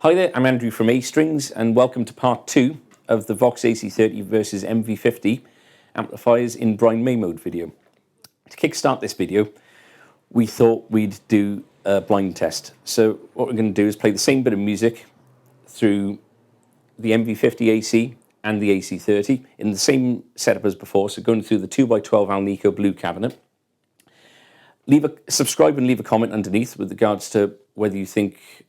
Hi there, I'm Andrew from A Strings and welcome to part 2 of the Vox AC30 versus MV50 amplifiers in Brian May mode video. To kickstart this video, we thought we'd do a blind test. So what we're going to do is play the same bit of music through the MV50 AC and the AC30 in the same setup as before, so going through the 2x12 Alnico blue cabinet. Subscribe and leave a comment underneath with regards to whether you think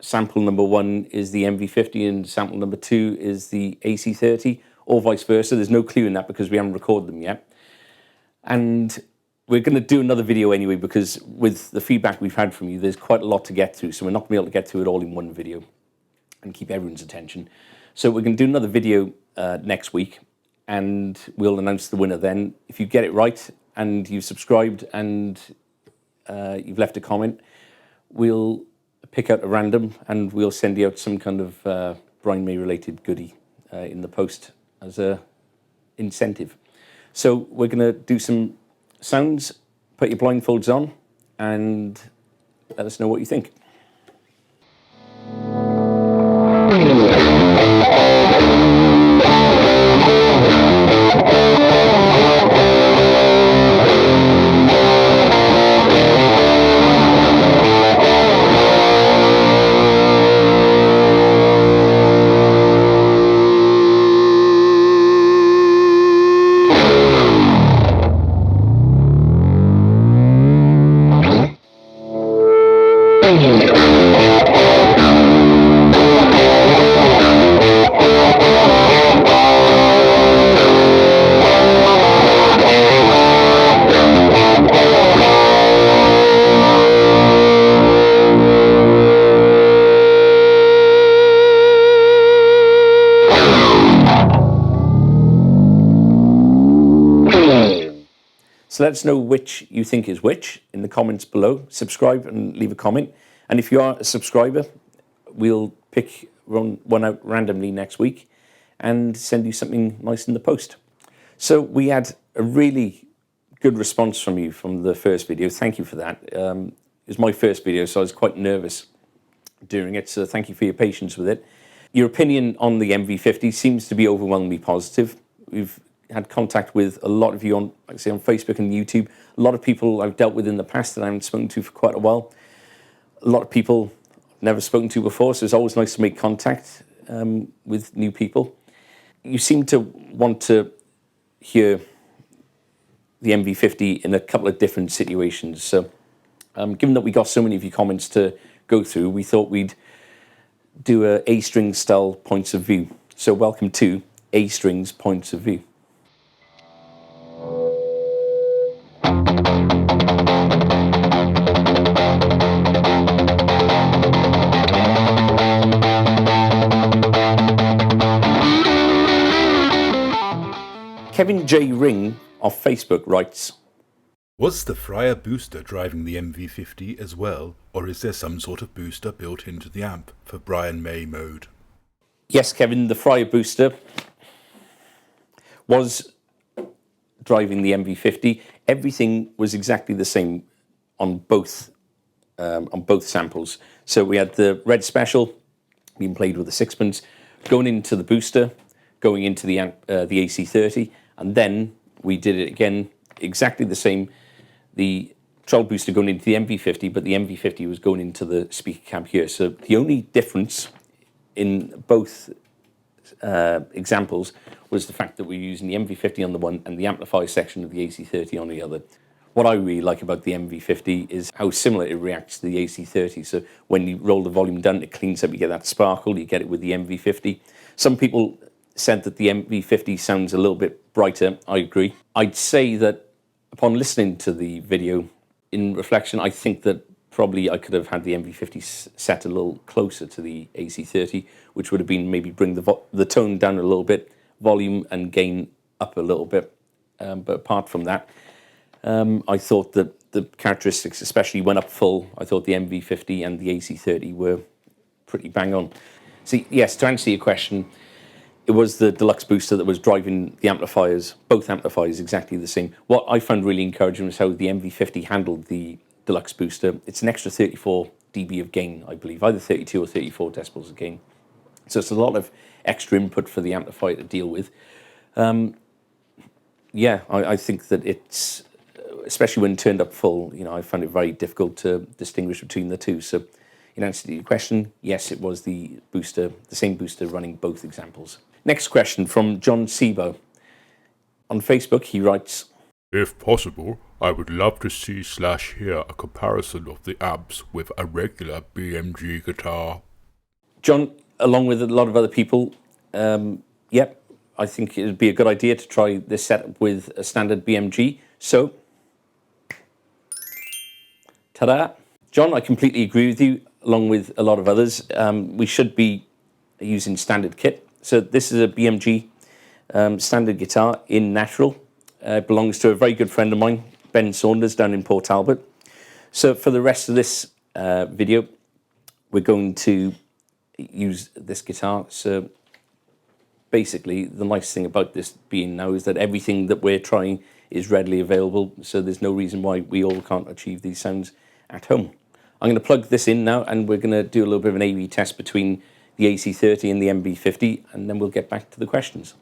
sample number 1 is the MV50 and sample number 2 is the AC30, or vice versa. There's no clue in that because we haven't recorded them yet. And we're going to do another video anyway because with the feedback we've had from you, there's quite a lot to get through, so we're not going to be able to get through it all in one video and keep everyone's attention. So we're going to do another video next week and we'll announce the winner then. If you get it right and you've subscribed and you've left a comment, we'll pick out a random and we'll send you out some kind of Brian May related goodie in the post as a incentive. So we're going to do some sounds, put your blindfolds on and let us know what you think. So let us know which you think is which in the comments below. Subscribe and leave a comment. And if you are a subscriber, we'll pick one out randomly next week and send you something nice in the post. So we had a really good response from you from the first video. Thank you for that. It was my first video, so I was quite nervous doing it. So thank you for your patience with it. Your opinion on the MV50 seems to be overwhelmingly positive. We've had contact with a lot of you on, like I say, on Facebook and YouTube. A lot of people I've dealt with in the past that I haven't spoken to for quite a while. A lot of people I've never spoken to before, so it's always nice to make contact with new people. You seem to want to hear the MV50 in a couple of different situations. So given that we got so many of your comments to go through, we thought we'd do a A-string style points of view. So welcome to A-strings points of view. Kevin J. Ring of Facebook writes, was the Fryer booster driving the MV50 as well, or is there some sort of booster built into the amp for Brian May mode? Yes, Kevin, the Fryer booster was driving the MV50. Everything was exactly the same on both samples. So we had the red special being played with a sixpence, going into the booster, going into the AC30, and then we did it again exactly the same. The treble booster going into the MV50, but the MV50 was going into the speaker cab here. So the only difference in both examples was the fact that we're using the MV50 on the one and the amplifier section of the AC30 on the other. What I really like about the MV50 is how similar it reacts to the AC30. So when you roll the volume down, it cleans up, you get that sparkle, you get it with the MV50. Some people said that the MV50 sounds a little bit brighter. I agree. I'd say that upon listening to the video, in reflection, I think that probably I could have had the MV50 set a little closer to the AC30, which would have been maybe bring the tone down a little bit, volume and gain up a little bit. But apart from that, I thought that the characteristics, especially when up full, I thought the MV50 and the AC30 were pretty bang on. So yes, to answer your question, it was the deluxe booster that was driving the amplifiers, both amplifiers exactly the same. What I found really encouraging was how the MV50 handled the deluxe booster. It's an extra 34 dB of gain, I believe, either 32 or 34 decibels of gain. So it's a lot of extra input for the amplifier to deal with. Yeah, I think that it's, especially when turned up full, I found it very difficult to distinguish between the two. So in answer to your question, yes, it was the same booster running both examples. Next question from John Sebo. On Facebook, he writes, If possible, I would love to see/hear a comparison of the amps with a regular BMG guitar. John, along with a lot of other people, yep, I think it would be a good idea to try this setup with a standard BMG. So, ta-da! John, I completely agree with you, along with a lot of others. We should be using standard kit. So this is a BMG standard guitar in natural. It belongs to a very good friend of mine, Ben Saunders, down in Port Talbot. So for the rest of this video, we're going to use this guitar. So basically, the nice thing about this being now is that everything that we're trying is readily available. So there's no reason why we all can't achieve these sounds at home. I'm going to plug this in now, and we're going to do a little bit of an A/B test between the AC30 and the MV50, and then we'll get back to the questions.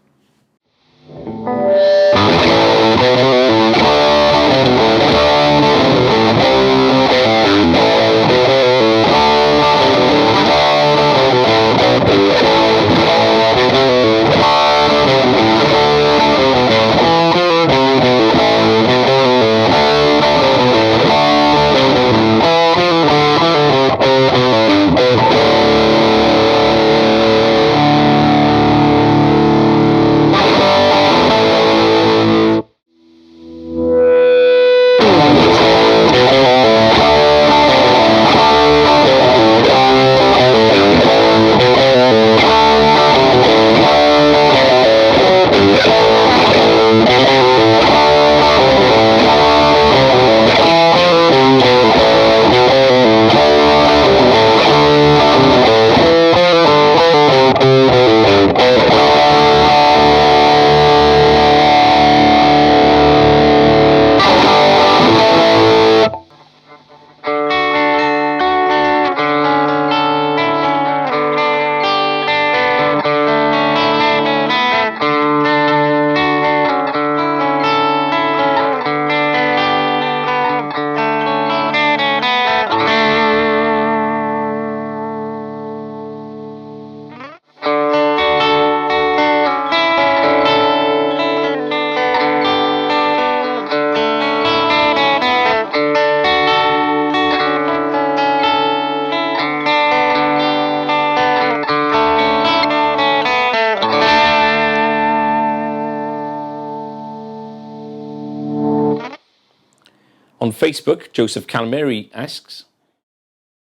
On Facebook, Joseph Calamari asks,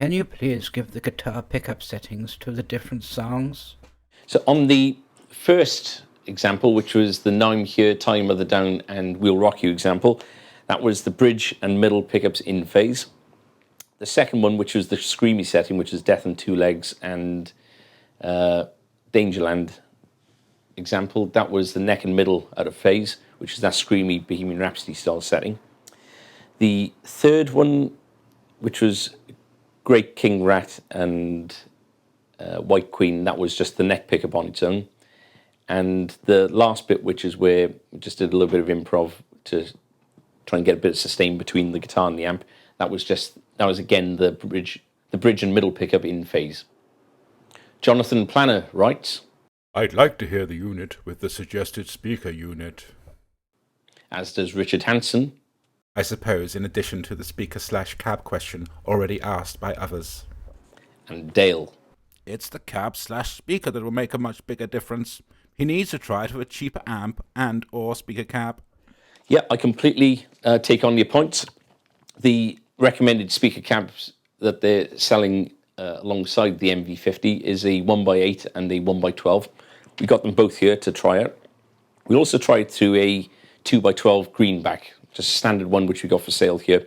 Can you please give the guitar pickup settings to the different songs? so on the first example, which was the Now I'm Here, Tie Your Mother Down and We'll Rock You example, that was the bridge and middle pickups in phase. The second one, which was the screamy setting, which is Death and Two Legs and Dangerland example, that was the neck and middle out of phase, which is that screamy Bohemian Rhapsody style setting. The third one, which was Great King Rat and White Queen, that was just the neck pickup on its own. And the last bit, which is where we just did a little bit of improv to try and get a bit of sustain between the guitar and the amp, that was again the bridge and middle pickup in phase. Jonathan Planner writes, I'd like to hear the unit with the suggested speaker unit. as does Richard Hansen. I suppose in addition to the speaker/cab question already asked by others. And Dale. It's the cab/speaker that will make a much bigger difference. He needs to try it with a cheaper amp and or speaker cab. Yeah, I completely take on your points. The recommended speaker cabs that they're selling alongside the MV50 is a 1x8 and a 1x12. We got them both here to try out. We also tried through a 2x12 greenback, just a standard one which we got for sale here,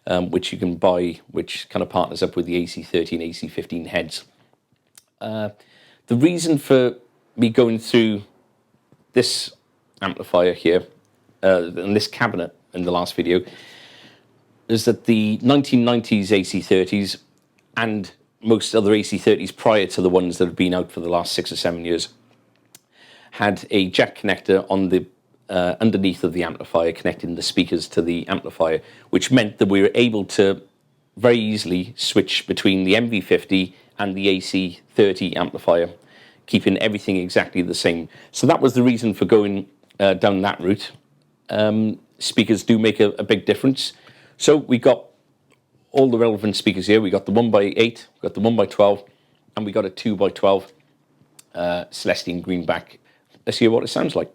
which you can buy, which kind of partners up with the AC30 and AC15 heads. The reason for me going through this amplifier here and this cabinet in the last video is that the 1990s AC30s and most other AC30s prior to the ones that have been out for the last 6 or 7 years had a jack connector on the underneath of the amplifier, connecting the speakers to the amplifier, which meant that we were able to very easily switch between the MV50 and the AC30 amplifier, keeping everything exactly the same. So that was the reason for going down that route. Speakers do make a big difference. So we got all the relevant speakers here. We got the 1x8, we got the 1x12, and we got a 2x12 Celestine greenback. Let's hear what it sounds like.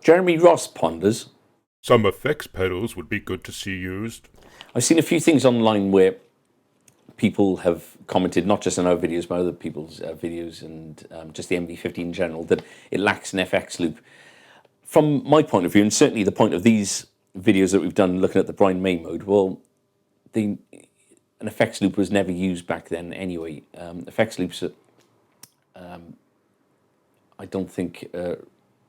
Jeremy Ross ponders, Some effects pedals would be good to see used. I've seen a few things online where people have commented, not just on our videos, but other people's videos and just the MV50 in general, that it lacks an FX loop. From my point of view, and certainly the point of these videos that we've done looking at the Brian May mode, well, an FX loop was never used back then anyway. FX loops are, I don't think,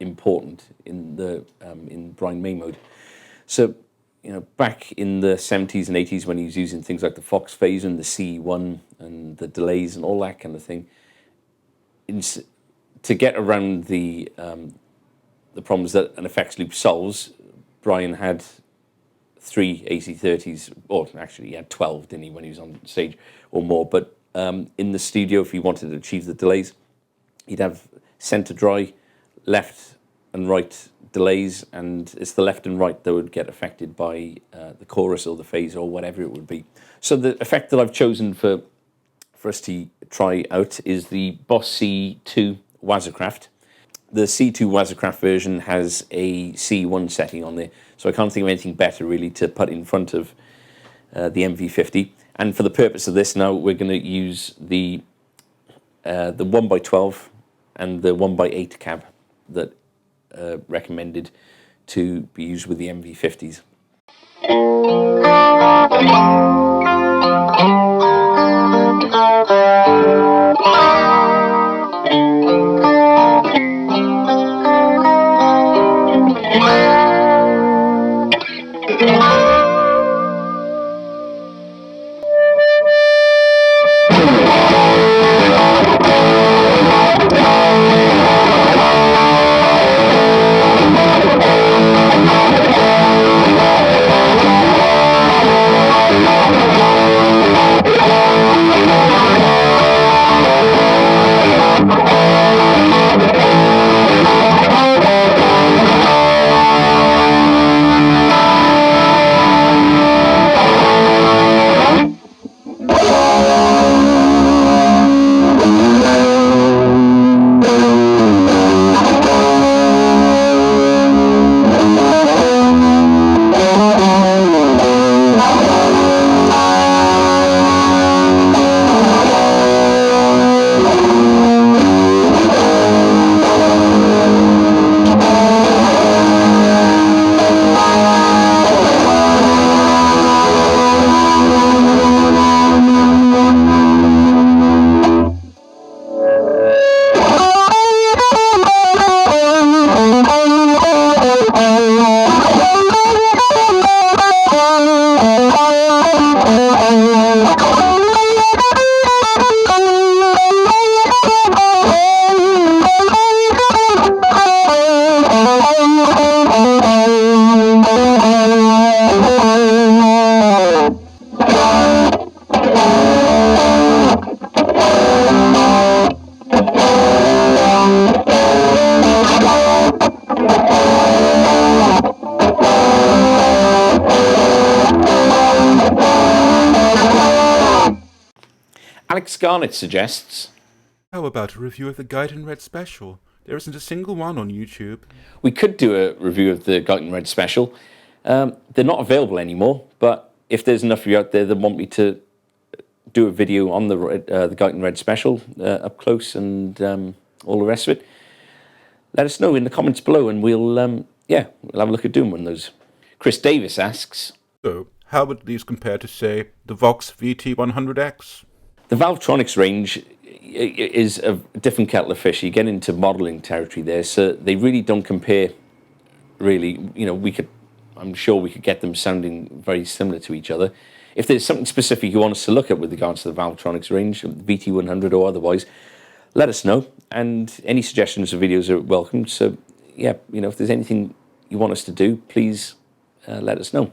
important in the in Brian May mode. So, you know, back in the 70s and 80s when he was using things like the Fox phase and the C1 and the delays and all that kind of thing, to get around the problems that an FX loop solves, Brian had 3 AC30s, or actually he had 12, didn't he, when he was on stage, or more. But in the studio, if he wanted to achieve the delays, he'd have center dry, left and right delays, and it's the left and right that would get affected by the chorus or the phase or whatever it would be. So the effect that I've chosen for us to try out is the Boss C2 Wazacraft. The C2 Wazacraft version has a C1 setting on there, so I can't think of anything better really to put in front of the MV50. And for the purpose of this now, we're going to use the 1x12 and the 1x8 cab that recommended to be used with the MV50s. Scarlett suggests, How about a review of the Guyton Red Special? There isn't a single one on YouTube. we could do a review of the Guyton Red Special. They're not available anymore, but if there's enough of you out there that want me to do a video on the Guyton Red Special up close and all the rest of it, let us know in the comments below, and we'll have a look at doing one of those. Chris Davis asks, So, how would these compare to, say, the Vox VT100X? the Valvetronics range is a different kettle of fish. You get into modelling territory there, so they really don't compare. Really, you know, I'm sure we could get them sounding very similar to each other. If there's something specific you want us to look at with regards to the Valvetronics range, VT100 or otherwise, let us know. And any suggestions of videos are welcome. So, yeah, you know, if there's anything you want us to do, please let us know.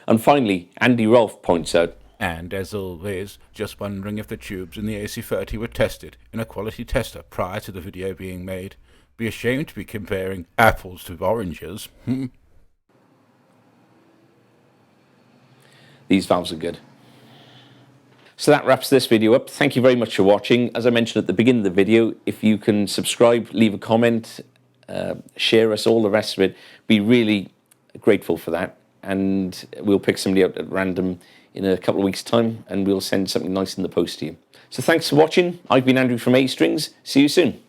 And finally, Andy Rolfe points out, And, as always, just wondering if the tubes in the AC30 were tested in a quality tester prior to the video being made. Be ashamed to be comparing apples to oranges. these valves are good. So that wraps this video up. Thank you very much for watching. As I mentioned at the beginning of the video, if you can subscribe, leave a comment, share us, all the rest of it, be really grateful for that. And we'll pick somebody out at random in a couple of weeks' time, and we'll send something nice in the post to you. So thanks for watching. I've been Andrew from A Strings. See you soon.